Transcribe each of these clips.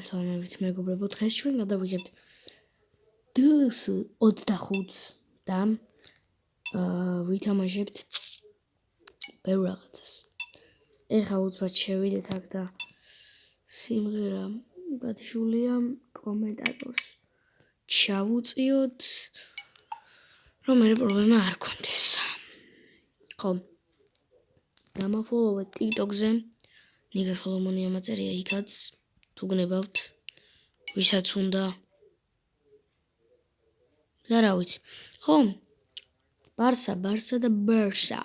Salmevit მეგობრებო, დღეს ჩვენ გადავიღებთ DS-25 და ვითამაშებთ ბევრ რაღაცას. ეხლა უცბად შევიდეთ აქ და სიმღერა ბათიშულია კომენტატორს ჩავუწიოთ, რომ მე პრობლემა არ გქონდეს. ხო, დამაფოლოვეთ TikTok-ზე, ნიგა სოლომონია მაწერია იქაც. თუ გნებავთ, ვისაც უნდა და რა ვიცი. ხო, ბარსა და ბერსა.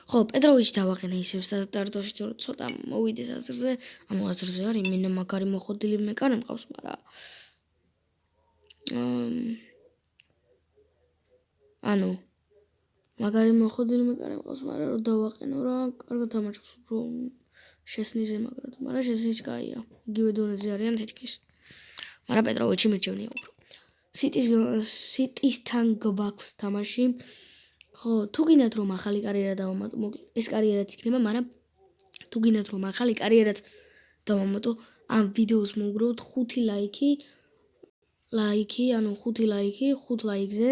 ხო, პეტროვიჩი დავაყენე ისევ სტარტოში, ცოტა მოვიდეს აზრზე. ანუ აზრზე არის, მენა მაგარი მოხოდილი მეკარე მყავს, მაგრამ ანუ მაგარი მოხოდილი მეკარე მყავს, მაგრამ რომ დავაყენო რა, კარგად თამაშობს, უფრო შესნიზე მაგრად, მაგრამ შესნიც კაია. იგივე დონეზე არიან თითქმის. მაგრამ პეტროვიჩი მირჩევნია უფრო. სიტისთან გვაქვს თამაში. ხო, თუ გინდათ რომ ახალი კარიერა დავამატო, ეს კარიერაც იქნება, მაგრამ თუ გინდათ რომ ახალი კარიერაც დავამატო, ამ ვიდეოს მოგროვთ 5 ლაიქი, ანუ 5 ლაიქი, 5 ლაიქზე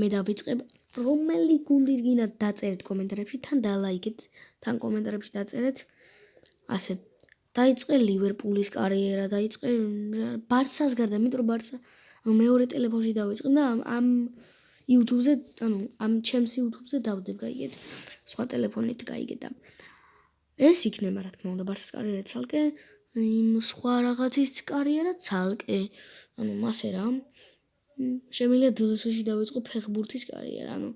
მე დავიწყებ რომელი გუნდის გინდათ დაწერეთ კომენტარებში, თან დალაიქეთ, თან კომენტარებში დაწერეთ. ასე დაიწყე ლივერპულის კარიერა, დაიწყე ბარსას გარდა, მეტრო ბარსა, ანუ მეორე ტელეფონში დავიწყებ და ამ YouTube-ზე, ანუ ამ ჩემს YouTube-ზე დავდებ, გაიგეთ. სხვა ტელეფონით გაიგეთ და ეს იქნება, რა თქმა უნდა, ბარსას კარიერა ცალკე, იმ სხვა რაღაცის კარიერა ცალკე. ანუ მასე რა. შემიძლია DLC-ში დავიწყო ფეხბურთის კარიერა, ანუ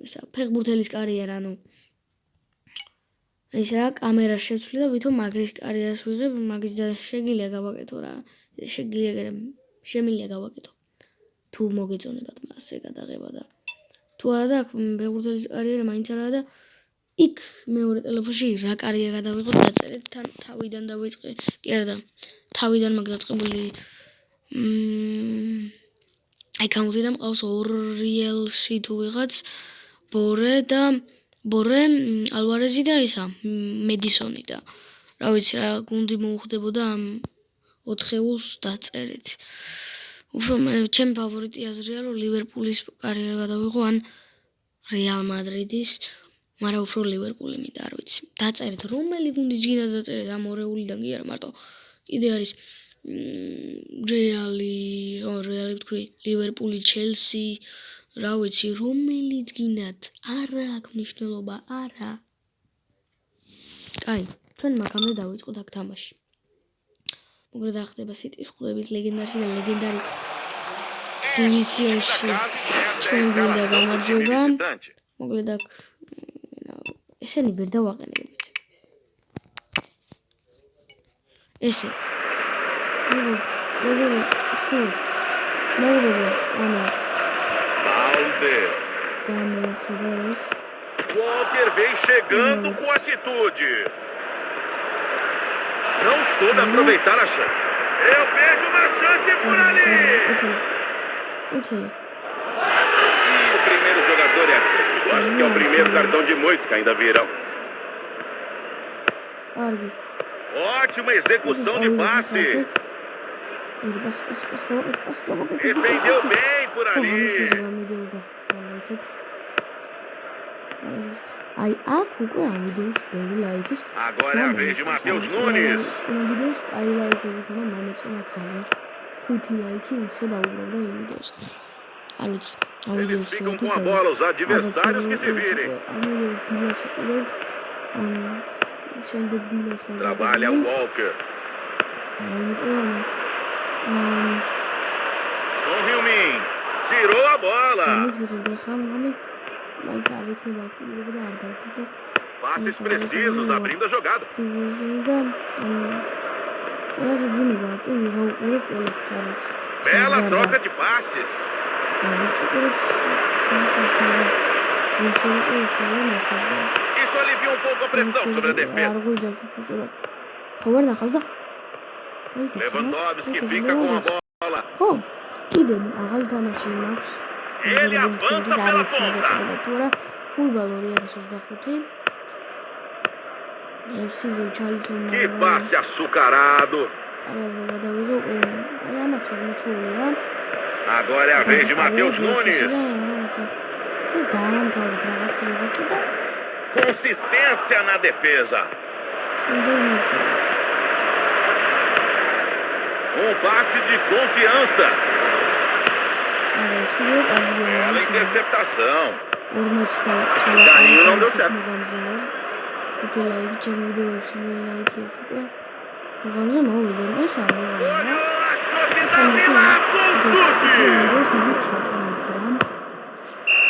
ისა ფეხბურთელის კარიერა, ანუ ეს რა კამერას შევცვლი და ვითომ მაგრის კარიერას ვიღებ, მაგის და შეგიძლია გავაკეთო რა. შემიძლია გავაკეთო. თუ მოგეწონებათ მასე გადაღება და თუ არა და ფეხბურთელის კარიერა მაინც არა და იქ მეორე ტელეფონში რა კარიერა გადავიღოთ დაწერეთ, თან თავიდან დავიწყე. კი არა და თავიდან მაგ დაწყებული აკაუნტი და მყავს ორიელსი თუ ვიღაც ბორე ალვარეზი და ისა მედისონი და რა ვიცი რა გუნდი მოუხდებოდა ამ 4-ს დაწერეთ. უფრო ჩემი ფავორიტი აზრია რომ ლივერპულის კარიერა გადავიღო ან რეალ მადრიდის, მაგრამ უფრო ლივერპული მინდა, არ ვიცი. დაწერეთ რომელი გუნდის გინდა დაწერეთ ამ ორეულიდან კი არა, მარტო კიდე არის რეალი თქვი, ლივერპული, ჩელსი, რა ვიცი, რომელიც გინდათ, არა აქვს მნიშვნელობა, არა. კაი, ჩვენ მაგამდე დავიწყოთ აქ თამაში. მოგრე დახტება სიტის ხდების ლეგენდარში და ლეგენდარი დივიზიონში ჩვენ გვინდა გამარჯვება. მოგრე აქ ესენი ვერ დავაყენე, ვიცით. ესე მეგობრებო, ანუ Balde. Zamenes. Walker vem chegando com atitude. Não soube aproveitar a chance. Eu vejo uma chance por ali. E o primeiro jogador é Atlético. Acho que é o primeiro cartão de muitos que ainda virão. Ótima execução de passe. Defendeu bem por ali. Ai, უკვე ამ ვიდეოს ბევრი ლაიქის. Agora é a vez de Matheus Nunes. წინა ვიდეოს კაი ლაიქები ქონდა, მომეწონა ძალიან. 5 ლაიქი უცებ აუბრალდა იმ ვიდეოს. არ ვიცი, ამ Eles ვიდეოს ficam com a bola, os adversários que se virem. ამ ვიდეოს დილას უყურებთ. შემდეგ დილას Trabalha o Walker. Son Heung-min tirou a bola. Passes precisos abrindo a jogada. Bela troca de passes. Isso alivia um pouco a pressão sobre a defesa. Lewandowski fica com a bola. Ele avança pela ponta. Que passe açucarado. Agora é a vez de Matheus Nunes. Consistência na defesa. Um passe de confiança. Bela interceptação. Carrinho não deu certo.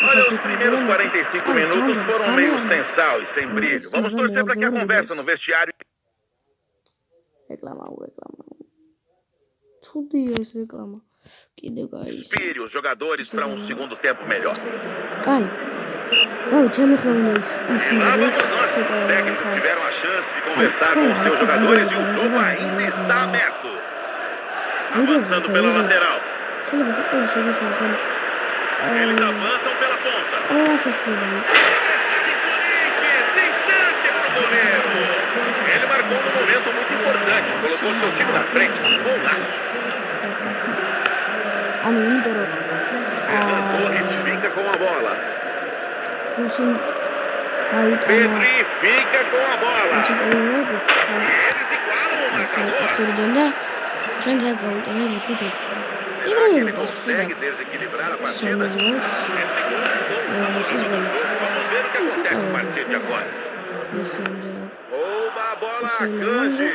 Olha, os primeiros 45 minutos foram meio sem sal e sem brilho. Vamos torcer para que a conversa no vestiário... Inspire os jogadores para um segundo tempo melhor. Os técnicos tiveram a chance de conversar com os seus jogadores e o jogo ainda está aberto. Avançando pela lateral. Eles avançam pela ponta. Sem chance pro goleiro. Ele marcou num momento muito importante. Colocou seu time na frente. Golaço. Torres fica com a bola. Pedri fica com a bola. Eles igualam o marcador. Ele consegue desequilibrar a partida. Vamos ver o que acontece a partir de agora. Rouba a bola, Kanji.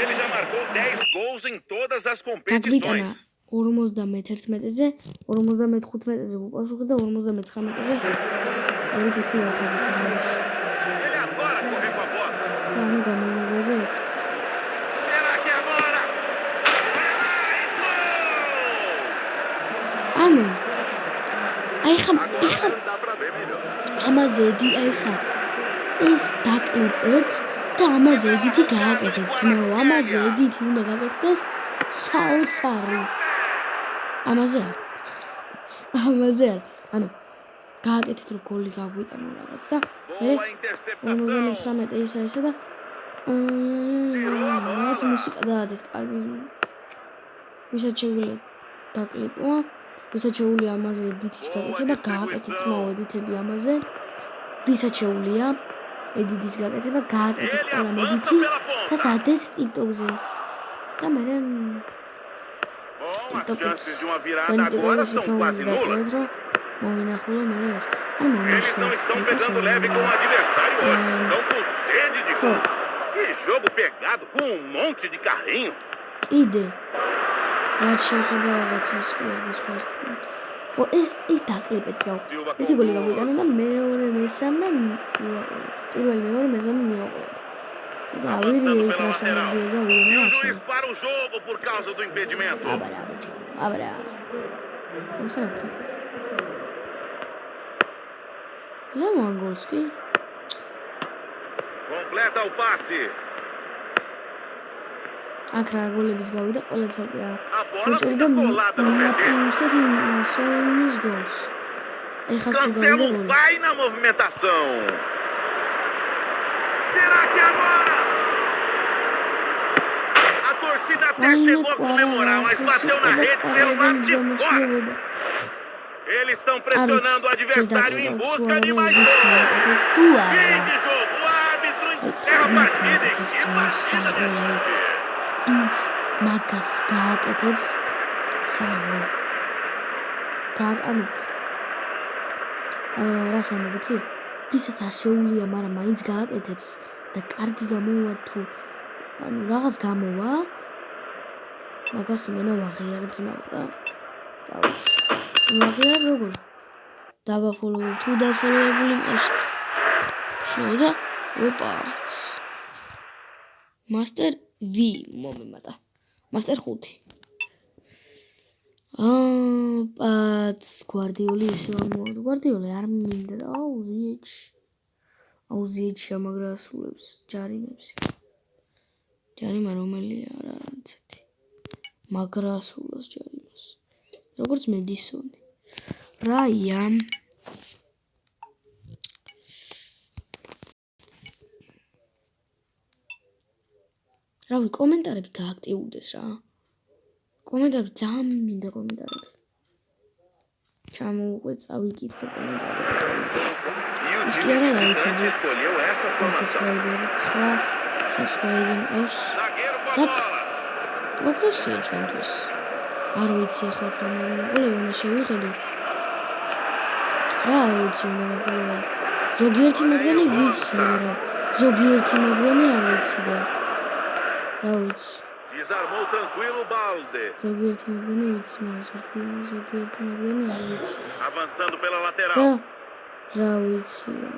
Ele já marcou 10 gols em todas as competições. 51-ზე, 55-ზე უპასუხა და 59-ზე 2-1 გავხადეთ ამას. Ele agora corre com a bola. ანუ გამოვიღვიძეთ. Será que agora? ანუ აი ხა Dá pra ver melhor. ამაზე ეს დაკლიპეთ და ამაზე ედიტი გააკეთეთ ძმაო, ამაზე ედიტი უნდა გააკეთდეს საოცარი. ამაზე ანუ გააკეთეთ რომ გოლი გაგვიტანო რაღაც და მე 59 ესა და რაღაც მუსიკა დაადეთ კარგი. ვისაც შეგვიძლია დაკლიპო, ვისაც შეუძლია ამაზე ედიტის გაკეთება, გააკეთეთ ძმაო ედიტები ამაზე. ვისაც შეუძლია ედიტის გაკეთება, გააკეთეთ ყველა ედიტი და დადეთ TikTok-ზე. და მე As chances de uma virada agora são quase nulas. Eles não estão pegando leve com o adversário hoje. Estão com sede de gols. Que jogo pegado com um monte de carrinho. ეს დაკლიპეთ რა. ერთი გოლი გაგვიტანა და მეორე, მესამე მივაყოლეთ. პირველი, მეორე, მესამე მივაყოლეთ. Avançando pela lateral. E o juiz para o jogo por causa do impedimento. Abra. Lewandowski. Completa o passe. Akra golebis გავიდა ყველა ცალკე. A bola fica colada no PP. Cancelo vai na movimentação. Será que agora? A torcida até chegou a comemorar, mas bateu na rede pelo lado de fora. Eles estão pressionando o adversário em busca de mais gols. Fim de jogo. O árbitro encerra a partida. Ints magas გააკეთებს საღო. ანუ რას ვამბობიცი? ვისაც არ შეუძლია, მაგრამ მაინც გააკეთებს და კარგი გამოვა თუ ანუ რაღაც გამოვა, მაგას მენა ვაღიარებ ძმაო და გავიც. ვაღიარებ როგორ? დავაფოლოვებ თუ დაფოლოვებული მაშ. შეუდა? ოპაც. Master V მომემატა. Master 5. პაც გვარდიოლი ისე ამოვიდა. გვარდიოლი არ მინდა და აუზიეჩ ამაგრასულებს ჯარიმებს. ჯარიმა რომელია რა არცეთი. მაგრასულოს ჯარიმას. როგორც მედისონი. რაია რავი, კომენტარები გააქტიურდეს რა. კომენტარები ძალიან მინდა კომენტარები. ჩამოვუყვე, წავიკითხო კომენტარები. E o Os que time eram visitante antes, escolheu essa formação. subscribe ავს. Zagueiro com a რაც bola. პროგრესია ჩვენთვის. არ ვიცი ახაც რამდენი მოყოლება, უნდა შევიხედოთ. 9 არ ვიცი უნდა მოყოლება. ზოგიერთი მათგანი ვიცი, რა. ზოგიერთი მათგანი არ ვიცი და რა ვიცი. Desarmou tranquilo o balde. ზოგიერთი მათგანი ვიცი, მაგრამ ზოგიერთი მათგანი არ ვიცი. Avançando pela და lateral. რა ვიცი რა.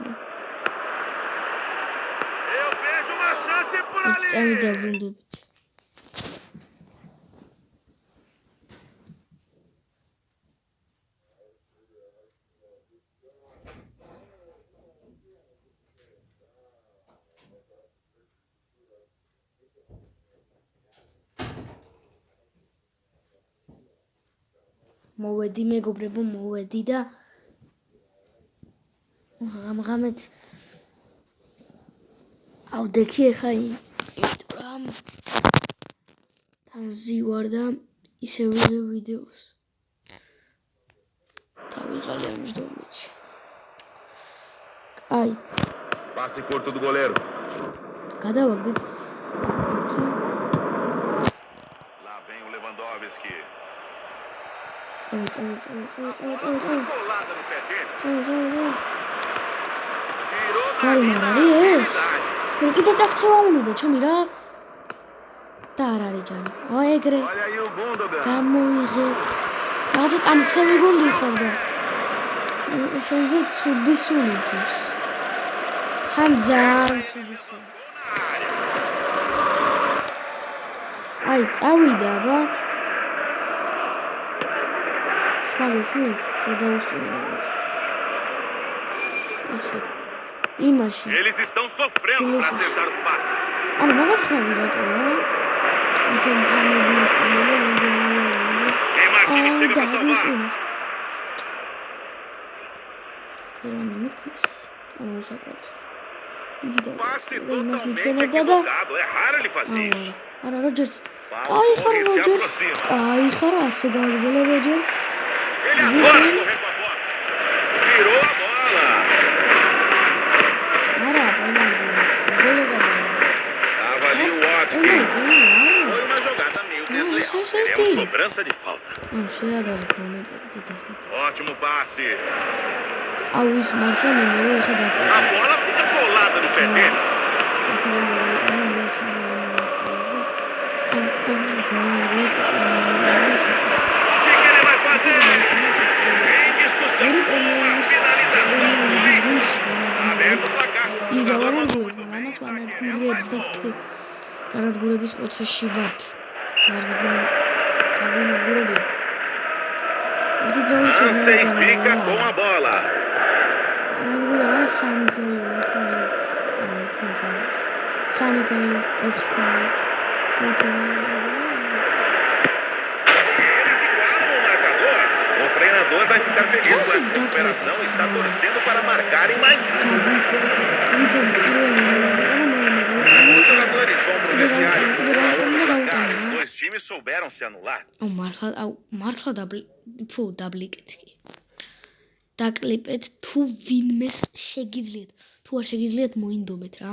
Eu vejo uma chance por ეს წამი ali. დაბრუნდებით. მოვედი მეგობრებო, მოვედი და ღამღამეთ ავდექი ახლა ინტრამ თავზივარ და ისე ვიღე ვიდეოს დავიღალე ამ ჯდომეთში. აი, Passe curto do goleiro. გადავაგდეთ Lá vem o Lewandowski. წავი. Colada no pé dele. წავი. Tirou Sabe, dali na Maria, é isso? habilidade. მე კიდე წაქცევა უნდა ჩემი რა. და არ არის ჯანი. აი ეგრე Olha aí o Gundogan. გამოიღე. რაღაცა წამცევი გუნდი ხარ და შენზე ცუდი სული ძებს. თან ძალიან ცუდი სული. Gol na área. აი წავიდა აბა. მაგას მით რა დაუსვლა რაღაც. ასე. იმაში. Eles estão sofrendo para acertar os passes. ანუ მაგას ხმები რატოა? ითენ თანები Tem Marquinhos chega para salvar. Passe totalmente equivocado. É raro ele fazer isso. არა როჯერს Paulo აი ხარ Torres se როჯერს aproxima. აი ხარ ასე გააგზავნე როჯერს Ele agora correu com a bola. Tirou a bola. არა ბოლო Tava ali o Watkin. Foi uma jogada meio desleal. Teremos cobrança de falta. ამ შეადარეთ მომენტები დასკაფეთ Ótimo passe. აუ ის მართლა მინდა რომ ეხა A დაკვრა bola fica colada no pé dele. O que ele vai fazer? Sem discussão, uma finalização bonita. Aberto o placar. O jogador mandou muito bem. Tá querendo mais gol. განადგურების პროცესში ვართ. განადგურები. Hansen fica com a bola. განადგურება სამი Eles igualam o marcador. O treinador vai ficar feliz com essa recuperação e está torcendo para marcarem mais um. Os jogadores vão pro vestiário. Os dois times souberam se anular. მართლა დაბლიკეთ კი. დაკლიპეთ თუ ვინმეს შეგიძლიათ. თუ არ შეგიძლიათ მოინდომეთ რა.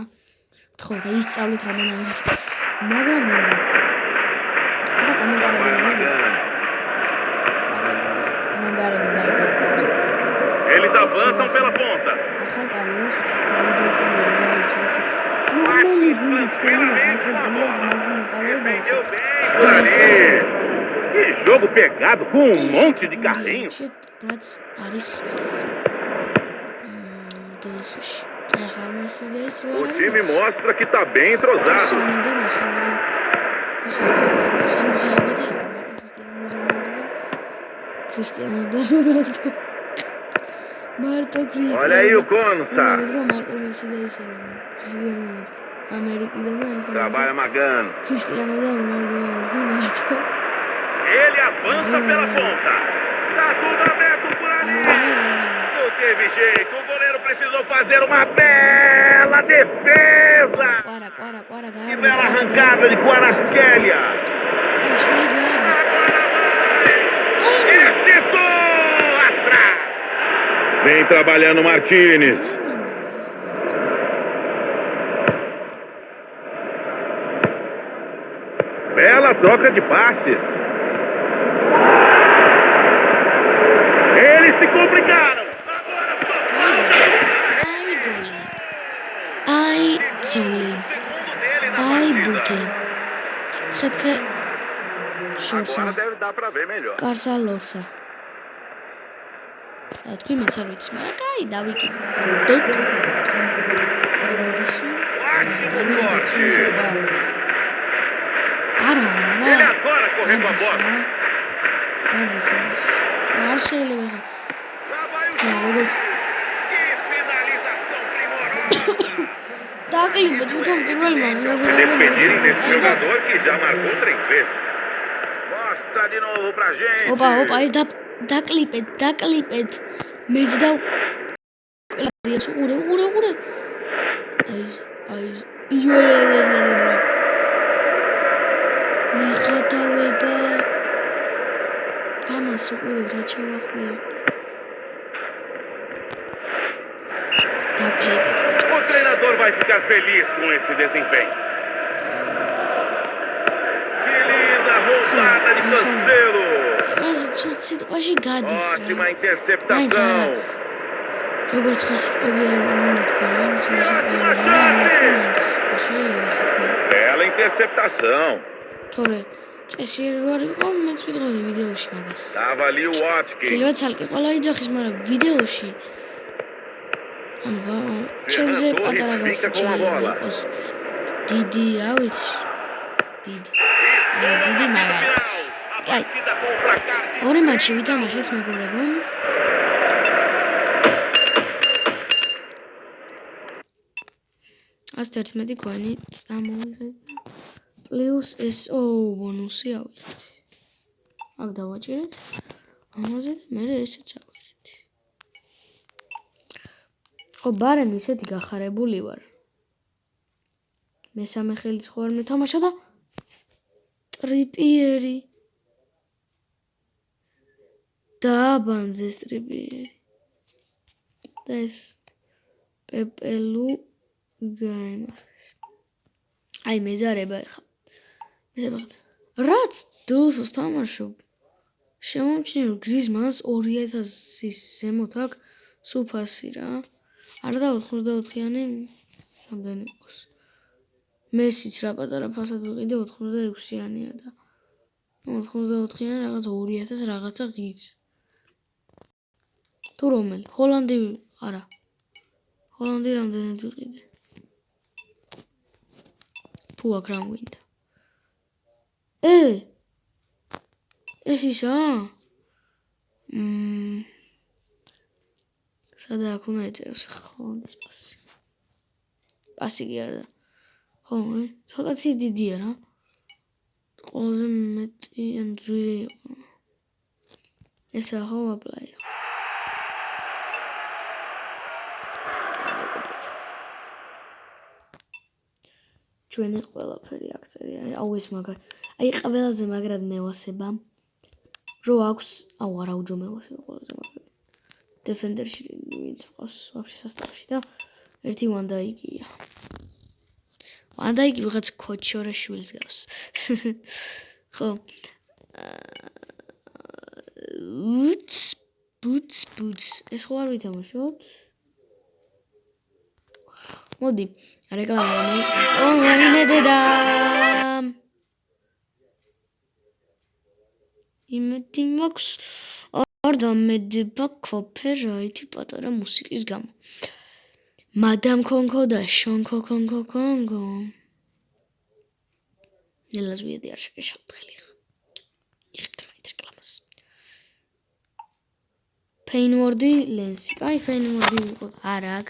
ხო და ისწავლეთ რამენაირად. მაგრამ მინდა. და კომენტარები დაიწერეთ. Eles avançam pela ponta. ახლა კარიერას უწევთ ლივერპული, ჩელსი. რომელი გუნდიც გაიწერეთ, მაგრამ კარიერას Defendeu დაიწერეთ. bem por ali. Que jogo pegado com um monte de carrinhos. რაც არის დელისში. ახლა ნესიდეს რო O time mostra que tá bem entrosado. სანადან ახალი. საუზარბეთი კრისტიანო რონალდო. მარტო კრისტიანო. Olha aí o Konsa. მარტო მესი და ისე. კრისტიანო ამერიკიდან და ასე. Trabalha magando. კრისტიანო და რონალდო მარტო. Ele avança pela ponta. Tá tudo aberto por ali. Não teve jeito. O goleiro precisou fazer uma bela defesa. კვარა Que bela arrancada de Kvaratskhelia. არა შვილი გააგდა Acertou atrás. Vem trabalhando Martínez. Bela troca de passes. Eles se complicaram. Agora só აი ძოლი segundo dele na აი partida. ბუთი ხეთქე შორსა Agora deve dar pra ver melhor. კარსა ლორსა და თქვი მეც არ ვიცი მაგრამ კაი დავიკიდე დოთ Ótimo corte. არა Ele adora correr com a bola. არ შეიძლება Lá vai o ხა chute. როგორც Que finalização primorosa. დაკლიპე თვითონ პირველმა Se despedirem desse jogador que já marcou 3 vezes. Mostra de novo pra gente. ოპა ეს დაკლიპეთ მეც და უყურე აი მიხატავება ამას უყურეთ რა ჩავახვიე დაკლიპეთ O treinador vai ficar feliz com esse desempenho. Que linda roubada de Cancelo. მას ცუდ სიტყვაში გადის Ótima interceptação. როგორც სხვა სიტყვები არ უნდა თქვა რა სულ შეიძლება Bela interceptação. თორე წესი არ იყო მეც ვიტყოდი ვიდეოში მაგას Tava ali o Watkins. შეიძლება ცალკე ყველა იძახის მაგრამ ვიდეოში ანუ ჩემზე პატარა ბავშვი შეიძლება იყოს დიდი რა ვიცი დიდი დიდი მაგრამ A partida com o placar de ორი მატჩი ვითამაშეთ მეგობრებო ასეთ 11 ქონი წამოვიღეთ პლუს ეს ბონუსი ავიღეთ აქ დავაჭირეთ ამაზე და მე ესეც ავიღეთ ხო ბარემ ისეთი გახარებული ვარ მესამე ხელის ხო არ მეთამაშა და ტრიპიერი დააბანძეს ტრიპიერი და ეს პეპელუ გაიმასეს აი მეზარება ეხა რაც დულს თამაშობ შემომჩნია რომ გრიზმანს 2000-ის ზემოთ აქვს სუფასი რა არა და 84-იანი რამდენი იყოს მესიც რა პატარა ფასად ვიყიდე 86-იანია და 84-იანი რაღაც 2000 რაღაცა ღირს თუ რომელი ჰოლანდი არა ჰოლანდი რამდენად ვიყიდე თუ აქ რა გვინდა ეს ისა სადა აქ უნდა ეწეროს ხო ეს პასი კი არა და ხო ცოტათი დიდია რა ყველაზე მეტი ან ძვირი იყო ესა ხო აპლაი ჩვენი ყველაფერი აქცერია აუ ეს მაგარ აი ყველაზე მაგრად მევასება რო აქვს აუ არა უჯო მევასება ყველაზე მაგრად დეფენდერში ვინც ყავს ვაფშე სასტავში და ერთი ვანდაიკია ვანდაიკი ვიღაც ქოჩორაშვილს გავს ხო ბუც ეს ხო არ ვითამაშოთ მოდი რეკლამა ონლაინ დედა იმედი მაქვს არ დამედება კოპირაითი პატარა მუსიკის გამო მადამ კონკო და შონკო კონკო ნელას ვიედი არ შეგეშალთხილი ხა იხებთ მაინც რეკლამას ფეინვორდი ლენსი კაი ფეინვორდი ვიყოთ არა აქ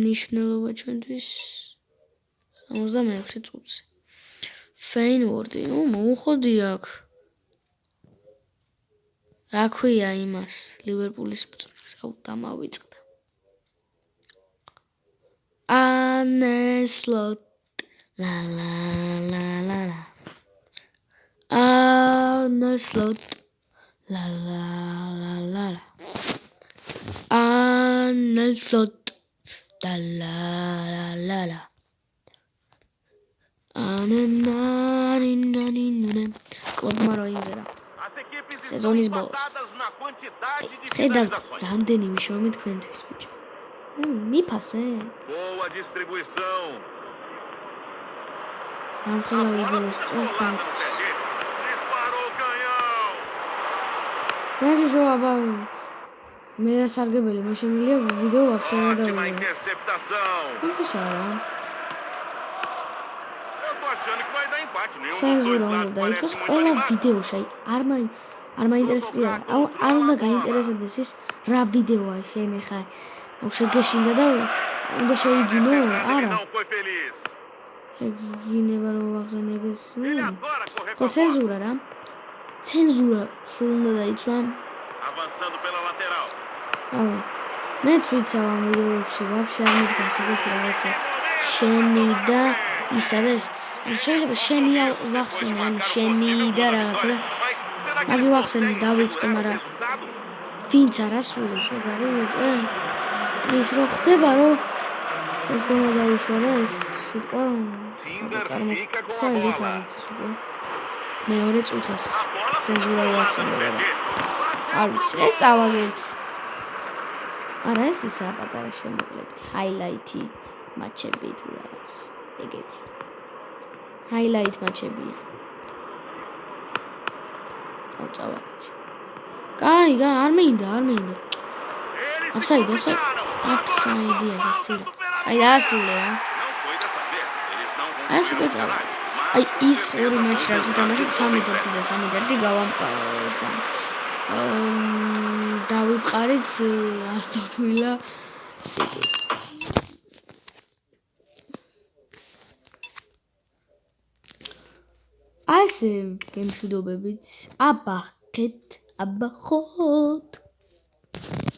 ნიშნულობა ჩვენთვის 66 წუთი ფეინვორდი მოუხოდი აქ რა ქვია იმას ლივერპულის მწვრთნელს აუ დამავიწყდა Anslot. La la la la la. Anslot. La la la la la. Anslot. La la la la la. კლუბმა რო იმღერა სეზონის ბოლოს. ხედავთ რამდენი ვიშოვე თქვენთვის ბიჭო. მიფასე. Boa distribuição. ამხელა ვიდეოს წვენთ თქვენთვის. Disparou o canhão. მეჯო აბა მე რასარგებელი მე შემიძლია ვიდეო ვაფშე არ Ótima დავიღო. interceptação. იმის არა. Eu tô achando que vai dar empate. Nenhum dos ცენზურა dois უნდა lados დაიწოს parece muito ყველა animado. ვიდეოში. არ მაინტერესებია. არ უნდა გაინტერესებდეს ის რა ვიდეოა შენ ხა. შეგეშინდა და უნდა შეიგინო? Ele არა. não foi feliz. შეგინება რომ ვახსენე ეგეს. Ele adora correr ხო com a bola. ცენზურა რა. ცენზურა სულ უნდა დაიცვა. Avançando pela lateral. რავი. მეც ვიცავ ამ ვიდეოებში ვაფშე არ მიდგომს ეგეთი რაღაც რა. შენი და ის არის. შეიძლება შენია ვახსენე, ანუ შენი და რაღაცა და Mas será que მაგი eles ვახსენე conseguem დავიწყე, segurar o მაგრამ resultado? ვინც არ ასრულებს ეგ არის. ის რო ხდება რომ შეცდომა დაუშვა და ეს სიტყვა Timber წარმო fica com ხო a ეგეც bola. არის ის უკვე მეორე წუთას A bola ცენზურა ficou lá no ვახსენდება და PP. არ ვიცი ეს წავაგეთ არა ეს ისაა პატარა შემოკლებით ჰაილაითი მაჩები თუ რაღაც ეგეთი ჰაილაით მაჩებია აუ წავაგეთ კაი არ მინდა Eles se აფსაიდი complicaram. აფსაიდია შესილი აი დაასრულე რა Não foi dessa vez. Eles não ეს უკვე conseguiram წავაგეთ jogar, აი mas ის com ორი certeza მაჩი რაც vão ვთამაშეთ tentar 3 და 3 და დავიწყარით ასტონვილა სიტი აი ეს გემშვიდობებით აბა ხოთ